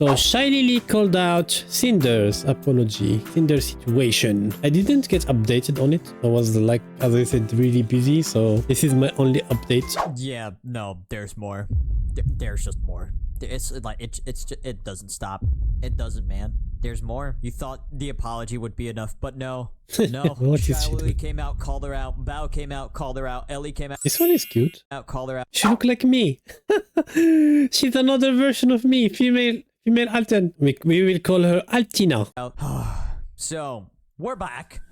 So Shylily called out Cinder's apology, Cinder's situation. I didn't get updated on it. I was like, as I said, really busy. So this is my only update. Yeah, no, there's more. There's just more. It's like it doesn't stop. It doesn't, man. There's more. You thought the apology would be enough, but no. No. What is she Shylily doing? came out, called her out. Bao came out, called her out. Ellie came This one is cute. out, called her out. She look like me. She's another version of me. Female Alten. We will call her Altina. So, we're back.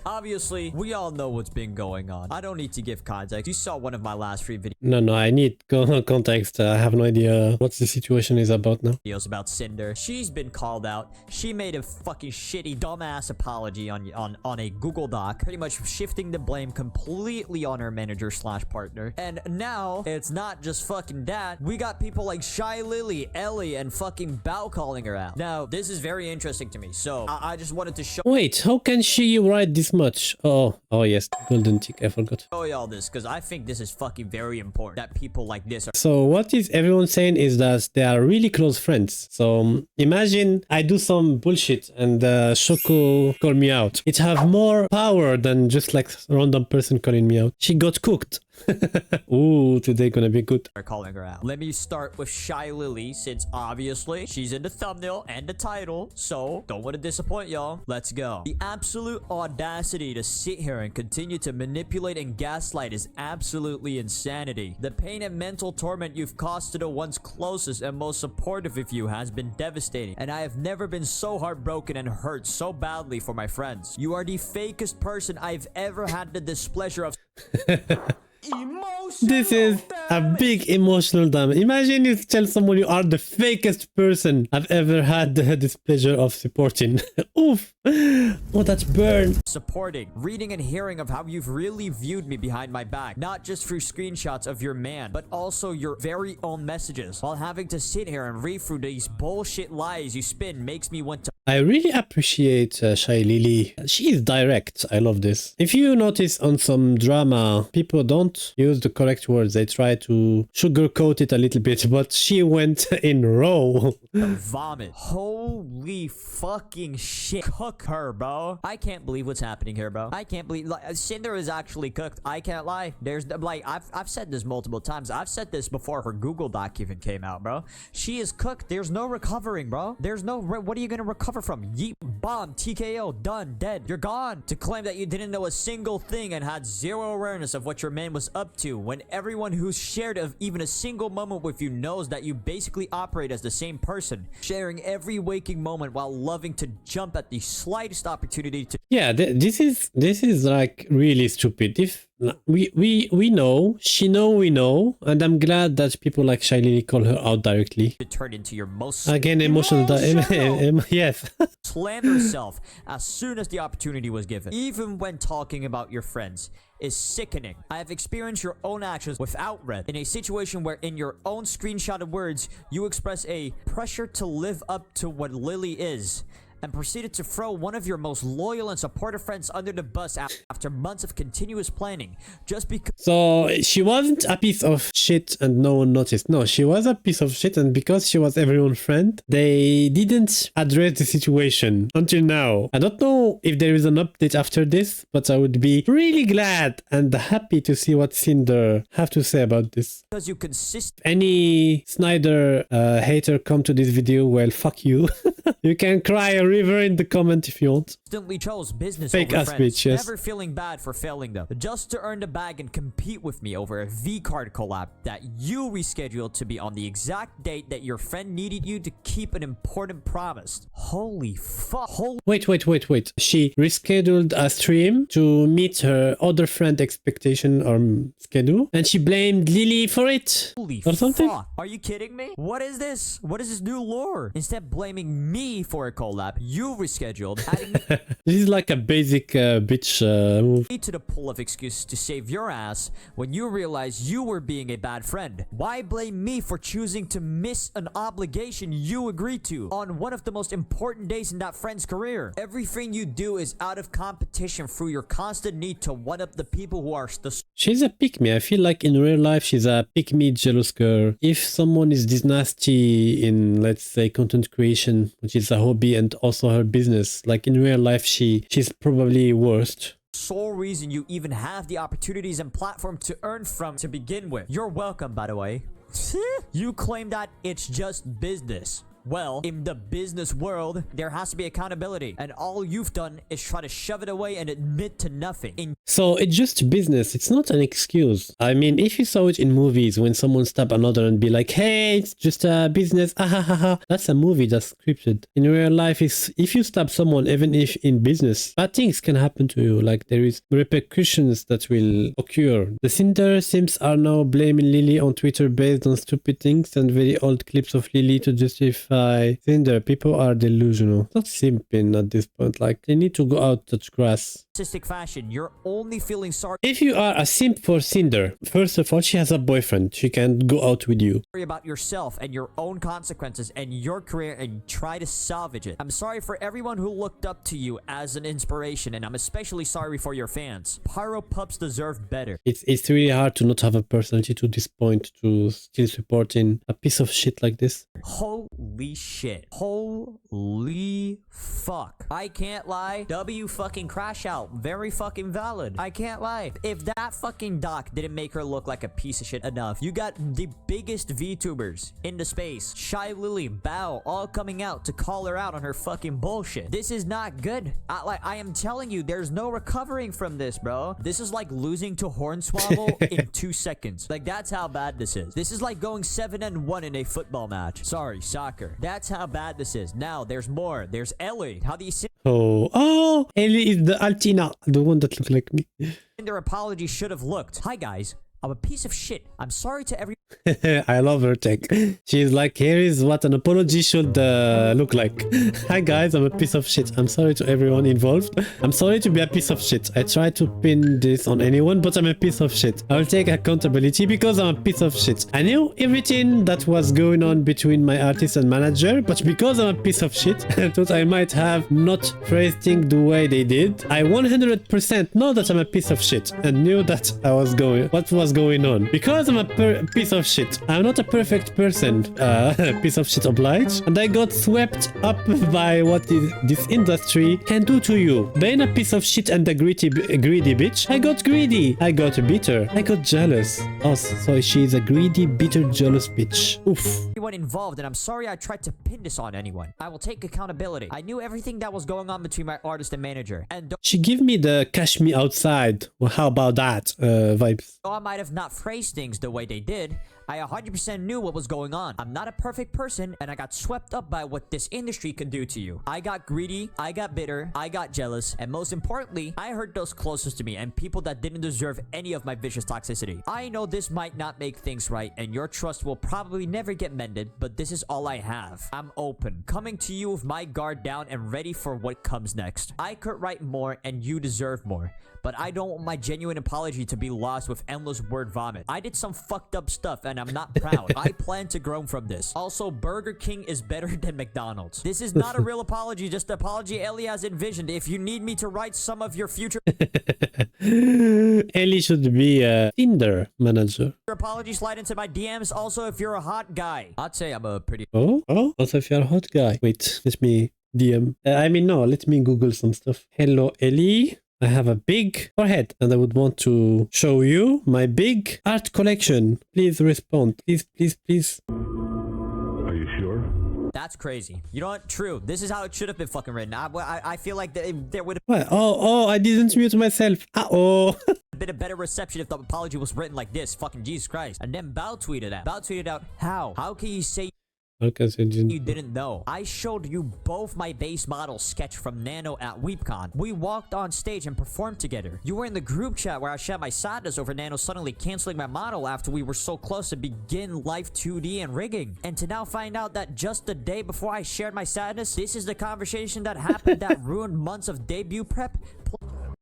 Obviously, we all know what's been going on. I don't need to give context. You saw one of my last 3 No, I need context. I have no idea what the situation is about now. videos about Cinder. She's been called out. She made a fucking shitty, dumbass apology on a Google Doc, pretty much shifting the blame completely on her manager / partner. And now, it's not just fucking that. We got people like Shylily, Ellie, and fucking Bao calling her out. Now, this is very interesting to me. So, I just wanted to show Wait, how can she write this much? Oh yes, golden tick, I forgot. y'all this, because I think this is fucking very important, that people like this are So what is everyone saying is that they are really close friends. So imagine I do some bullshit and Shoko call me out. It have more power than just like random person calling me out. She got cooked. Ooh, today gonna be good. calling her out. Let me start with Shylily, since obviously she's in the thumbnail and the title, so don't want to disappoint y'all. Let's go. The absolute audacity to sit here and continue to manipulate and gaslight is absolutely insanity. The pain and mental torment you've caused to the ones closest and most supportive of you has been devastating, and I have never been so heartbroken and hurt so badly for my friends. You are the fakest person I've ever had the displeasure of. This is a big emotional damage. Imagine you tell someone you are the fakest person I've ever had the displeasure of supporting. Oof. Oh, that's burn. Supporting, reading and hearing of how you've really viewed me behind my back, not just through screenshots of your man, but also your very own messages, while having to sit here and read through these bullshit lies you spin makes me want to. I really appreciate Shylily. She is direct. I love this. If you notice on some drama, people don't use the correct words. They try to sugarcoat it a little bit, but she went in raw. Vomit. Holy fucking shit. Cook her, bro. I can't believe what's happening here, bro. I can't believe, like, Cinder is actually cooked. I can't lie. There's, like, I've said this multiple times. I've said this before her Google Doc even came out, bro. She is cooked. There's no recovering, bro. There's no, what are you gonna recover from? Yeet, bomb, TKO, done, dead. You're gone. To claim that you didn't know a single thing and had zero awareness of what your man was up to, when everyone who's shared of even a single moment with you knows that you basically operate as the same person, sharing every waking moment while loving to jump at the slightest opportunity to. Yeah, this is like really stupid. If we know, we know, and I'm glad that people like Shylily call her out directly. To turn into your most Again, emotional. Yes. slander self as soon as the opportunity was given, even when talking about your friends, is sickening. I have experienced your own actions without red in a situation where in your own screenshotted words you express a pressure to live up to what Lily is, and proceeded to throw one of your most loyal and supportive friends under the bus after months of continuous planning, just because. So she wasn't a piece of shit and no one noticed. No, she was a piece of shit, and because she was everyone's friend, they didn't address the situation until now. I don't know if there is an update after this, but I would be really glad and happy to see what Cinder have to say about this. Because you consist. Any Snyder hater come to this video, well, fuck you. You can cry a river in the comment if you want. Instantly chose business Fake over ass friends, bitch, yes. never feeling bad for failing them, just to earn the bag and compete with me over a V-card collab that you rescheduled to be on the exact date that your friend needed you to keep an important promise. Holy fuck. Wait. She rescheduled a stream to meet her other friend expectation or schedule, and she blamed Lily for it. Holy or something. fuck. Are you kidding me? What is this? What is this new lore? Instead blaming me for a collab. You rescheduled, adding me This is like a basic bitch move. to the pool of excuses to save your ass when you realize you were being a bad friend. Why blame me for choosing to miss an obligation you agreed to on one of the most important days in that friend's career? Everything you do is out of competition through your constant need to one-up the people who are the She's a pick-me. I feel like in real life she's a pick-me jealous girl. If someone is this nasty in, let's say, content creation, which is a hobby and also her business, like in real life she's probably worst. sole reason you even have the opportunities and platform to earn from to begin with. You're welcome, by the way. You claim that it's just business. Well, in the business world, there has to be accountability, and all you've done is try to shove it away and admit to nothing. So it's just business. It's not an excuse. I mean, if you saw it in movies when someone stab another and be like, hey, it's just a business, that's a movie, that's scripted. In real life, if you stab someone, even if in business, bad things can happen to you. Like there is repercussions that will occur. The Cinder Sims are now blaming Lily on Twitter based on stupid things and very old clips of Lily to justify Cinder. People are delusional. Not simping at this point. Like they need to go out touch grass. Narcissistic fashion, you're only feeling sorry If you are a simp for Cinder, first of all, she has a boyfriend. She can't go out with you. about yourself and your own consequences and your career and try to salvage it. I'm sorry for everyone who looked up to you as an inspiration, and I'm especially sorry for your fans. Pyro pups deserve better. It's really hard to not have a personality to this point to still supporting a piece of shit like this. Holy shit. Holy fuck. I can't lie. W fucking crash out. Very fucking valid. I can't lie. If that fucking doc didn't make her look like a piece of shit enough, you got the biggest VTubers in the space. Shylily, Bao, all coming out to call her out on her fucking bullshit. This is not good. I am telling you, there's no recovering from this, bro. This is like losing to Hornswoggle in 2 seconds. Like, that's how bad this is. This is like going 7-1 in a football match. Sorry, soccer. That's how bad this is. Now, there's more. There's Ellie. How do you see? Oh, Ellie is the Altina, the one that look like me. Their apology should have looked. Hi guys, I'm a piece of shit. I'm sorry to every. I love her take. She's like, here is what an apology should look like. Hi guys, I'm a piece of shit. I'm sorry to everyone involved. I'm sorry to be a piece of shit. I try to pin this on anyone, but I'm a piece of shit. I'll take accountability because I'm a piece of shit. I knew everything that was going on between my artist and manager, but because I'm a piece of shit, I thought I might have not phrased things the way they did. I 100% know that I'm a piece of shit and knew that what was going on. Because I'm a piece of shit. I'm not a perfect person. Piece of shit obliged. And I got swept up by what this industry can do to you. Being a piece of shit and a greedy bitch, I got greedy. I got bitter. I got jealous. Oh, so she's a greedy, bitter, jealous bitch. Oof. everyone involved, and I'm sorry I tried to pin this on anyone. I will take accountability. I knew everything that was going on between my artist and manager. And She give me the cash me outside. Well, how about that vibes? though I might have not phrased things the way they did, I 100% knew what was going on. I'm not a perfect person, and I got swept up by what this industry can do to you. I got greedy, I got bitter, I got jealous, and most importantly, I hurt those closest to me and people that didn't deserve any of my vicious toxicity. I know this might not make things right, and your trust will probably never get mended, but this is all I have. I'm open, coming to you with my guard down and ready for what comes next. I could write more, and you deserve more. But I don't want my genuine apology to be lost with endless word vomit. I did some fucked up stuff and I'm not proud. I plan to grow from this. Also, Burger King is better than McDonald's. This is not a real apology, just the apology Ellie has envisioned. If you need me to write some of your future Ellie should be a Tinder manager. apology, slide into my DMs. Also, if you're a hot guy. I'd say I'm a pretty... Oh? Also if you're a hot guy. Wait, let me DM. No, let me Google some stuff. Hello, Ellie. I have a big forehead and I would want to show you my big art collection. Please respond. Please, please, please. Are you sure? That's crazy. You know what? True. This is how it should have been fucking written. I feel like there would have What? Oh, I didn't mute myself. Oh. been a better reception if the apology was written like this. Fucking Jesus Christ. And then Bao tweeted out. How? How can you say You didn't know. I showed you both my base model sketch from Nano at WeepCon. We walked on stage and performed together. You were in the group chat where I shared my sadness over Nano suddenly canceling my model after we were so close to begin live 2D and rigging. And to now find out that just the day before I shared my sadness, this is the conversation that happened that ruined months of debut prep,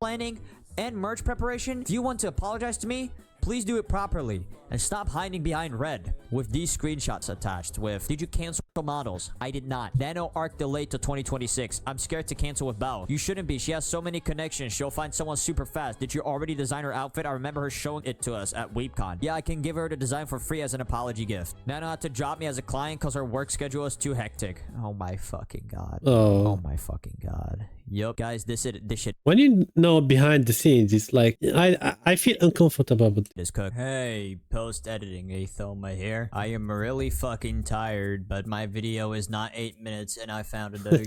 planning, and merch preparation. If you want to apologize to me, please do it properly and stop hiding behind red with these screenshots attached with, did you cancel models? I did not. Nano arc delayed to 2026. I'm scared to cancel with Belle. You shouldn't be. She has so many connections. She'll find someone super fast. Did you already design her outfit? I remember her showing it to us at WeepCon. Yeah, I can give her the design for free as an apology gift. Nano had to drop me as a client because her work schedule is too hectic. Oh my fucking god. Oh my fucking god. Yup, guys, this shit. When you know behind the scenes, it's like I feel uncomfortable with this cook. Hey, post editing, Athoma here. I am really fucking tired, but my video is not 8 minutes, and I found another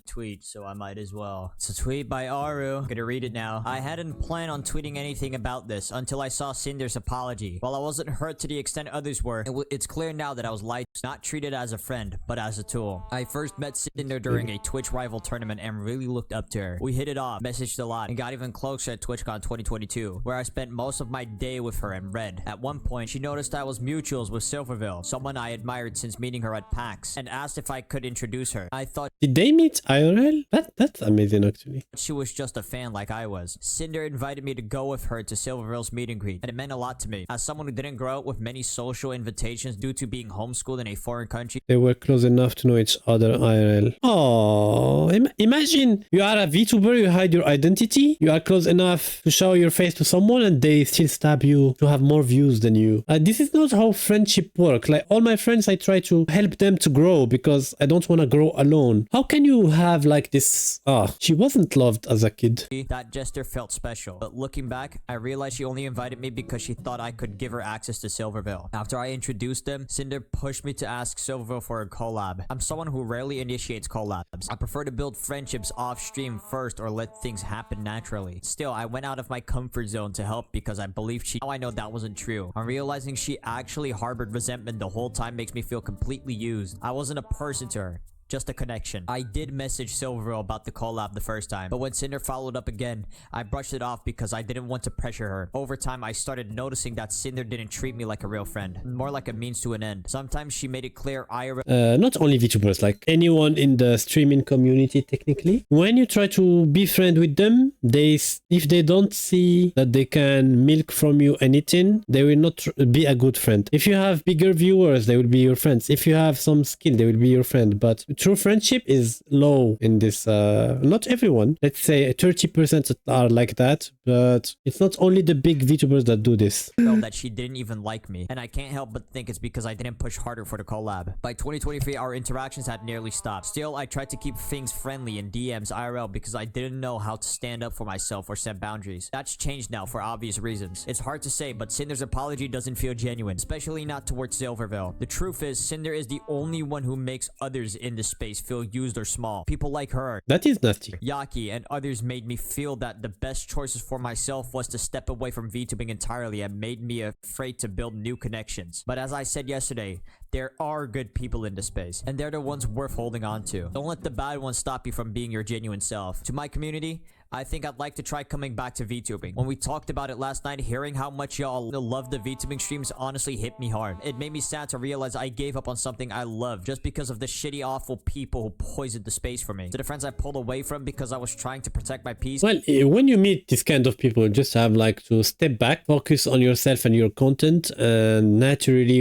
tweet, so I might as well. It's a tweet by Aru. I'm gonna read it now. I hadn't planned on tweeting anything about this until I saw Cinder's apology. While I wasn't hurt to the extent others were, it's clear now that I was not treated as a friend, but as a tool. I first met Cinder during a Twitch rival tournament and really looked up to her. We hit it off, messaged a lot, and got even closer at TwitchCon 2022, where I spent most of my day with her and read. At one point, she noticed I was mutuals with Silverville, someone I admired since meeting her at PAX, and asked if I could introduce her. I thought, did they meet IRL? That's amazing, actually. She was just a fan like I was. Cinder invited me to go with her to Silverville's meet and greet, and it meant a lot to me. As someone who didn't grow up with many social invitations due to being homeschooled in a foreign country, they were close enough to know each other IRL. Oh, imagine you are a VTuber, you hide your identity, you are close enough to show your face to someone, and they still stab you to have more views than you. This is not how friendship works. Like all my friends, I try to help them to grow because I don't want to grow alone. How can you have like this? She wasn't loved as a kid. That gesture felt special, but looking back, I realized she only invited me because she thought I could give her access to Silverville. After I introduced them, Cinder pushed me to ask Silverville for a collab. I'm someone who rarely initiates collabs. I prefer to build friendships off stream first or let things happen naturally. Still, I went out of my comfort zone to help because I believed she. Now I know that wasn't true. I'm realizing she actually harbored resentment the whole time makes me feel completely used. I wasn't a person to her. Just a connection. I did message Silverville about the collab the first time, but when Cinder followed up again, I brushed it off because I didn't want to pressure her. Over time, I started noticing that Cinder didn't treat me like a real friend, more like a means to an end. Sometimes she made it clear not only VTubers, like anyone in the streaming community technically. When you try to be friend with them, if they don't see that they can milk from you anything, they will not be a good friend. If you have bigger viewers, they will be your friends. If you have some skill, they will be your friend. But true friendship is low in this. Not everyone. Let's say 30% are like that, but it's not only the big VTubers that do this. That she didn't even like me, and I can't help but think it's because I didn't push harder for the collab. By 2023, our interactions had nearly stopped. Still, I tried to keep things friendly in DMs IRL because I didn't know how to stand up for myself or set boundaries. That's changed now for obvious reasons. It's hard to say, but Cinder's apology doesn't feel genuine, especially not towards Silverville. The truth is, Cinder is the only one who makes others in the space feel used or small. People like her, that is nasty, Yaki, and others made me feel that the best choices for myself was to step away from VTubing entirely and made me afraid to build new connections. But as I said yesterday, there are good people in the space, and they're the ones worth holding on to. Don't let the bad ones stop you from being your genuine self. To my community, I think I'd like to try coming back to VTubing. When we talked about it last night, hearing how much y'all love the VTubing streams honestly hit me hard. It made me sad to realize I gave up on something I love just because of the shitty, awful people who poisoned the space for me. To the friends I pulled away from because I was trying to protect my peace. Well, when you meet this kind of people, you just have like to step back, focus on yourself and your content, and naturally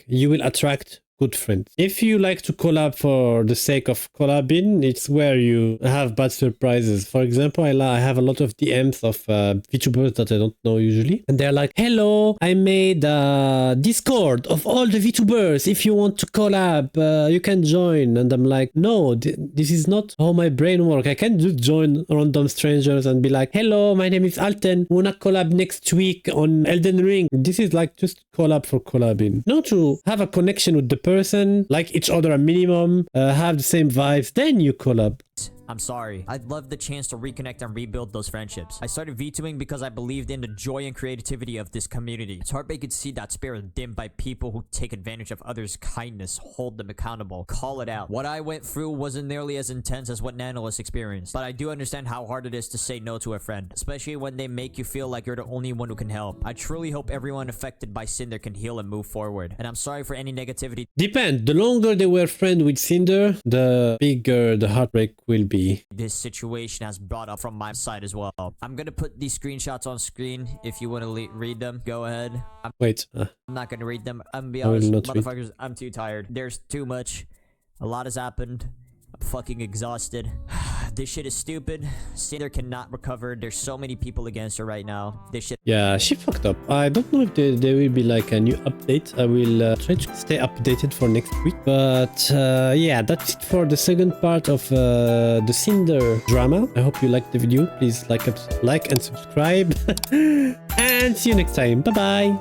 you will attract good friends. If you like to collab for the sake of collabing, it's where you have bad surprises. For example, I have a lot of DMs of VTubers that I don't know usually, and they're like, hello, I made a Discord of all the VTubers. If you want to collab, you can join. And I'm like, no, this is not how my brain works. I can't just join random strangers and be like, hello, my name is Alten, wanna collab next week on Elden Ring. This is like just collab for collabing. Not to have a connection with the person, like each other a minimum, have the same vibes, then you collab. I'm sorry. I'd love the chance to reconnect and rebuild those friendships. I started VTubing because I believed in the joy and creativity of this community. It's heartbreaking to see that spirit dimmed by people who take advantage of others' kindness, hold them accountable, call it out. What I went through wasn't nearly as intense as what Nanolis experienced, but I do understand how hard it is to say no to a friend, especially when they make you feel like you're the only one who can help. I truly hope everyone affected by Cinder can heal and move forward, and I'm sorry for any negativity. Depend. The longer they were friends with Cinder, the bigger the heartbreak will be. This situation has brought up from my side as well. I'm gonna put these screenshots on screen. If you want to read them, go ahead. Wait. I'm not gonna read them. I'm gonna be I will honest, not read. motherfuckers, I'm too tired. There's too much. A lot has happened. I'm fucking exhausted. This shit is stupid. Cinder cannot recover. There's so many people against her right now. This shit. Yeah, she fucked up. I don't know if there will be like a new update. I will try to stay updated for next week. But yeah, that's it for the second part of the Cinder drama. I hope you liked the video. Please like and subscribe. And see you next time. Bye bye.